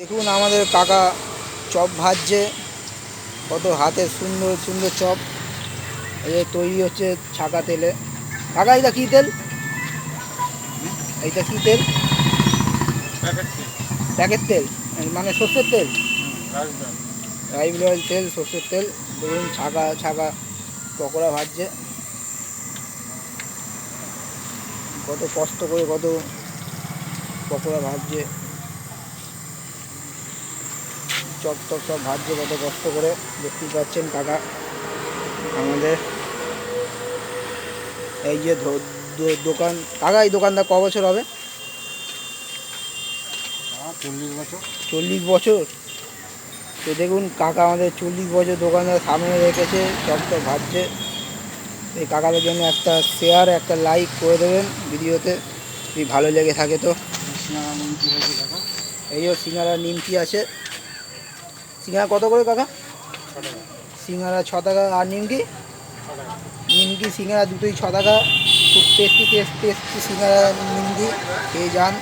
দেখুন আমাদের কাকা চপ ভাজছে, কত হাতের সুন্দর সুন্দর চপ। এই তৈরি হচ্ছে ছাকা তেলে। কাকা এটা কী তেল? এইটা কী তেল? প্যাকেট তেল মানে সর্ষের তেল, রাইস ব্রান তেল, সর্ষের তেল। দেখুন ছাকা ছাকা পকোড়া ভাজছে, কত কষ্ট করে কত পকোড়া ভাজছে, চপ টপ সব ভাজছে কত কষ্ট করে। দেখতেই পাচ্ছেন কাকা আমাদের। এই যে দোকান, কাকা এই দোকানটা ক বছর হবে? 40 বছর। 40 বছর। তো দেখুন কাকা আমাদের 40 বছর দোকানদার সামনে রেখেছে, চপ টপ ভাজছে। এই কাকাদের জন্য একটা শেয়ার, একটা লাইক করে দেবেন ভিডিওতে যদি ভালো লেগে থাকে তো। এই যে সিঙ্গারা নিমকি আছে। সিঙ্গারা কত করে কাকা? সিঙ্গারা 6 টাকা। আর নিমকি? নিমকি সিঙ্গারা দুটোই 6 টাকা। খুব টেস্টি টেস্টি সিঙ্গারা নিমকি, খেয়ে যান।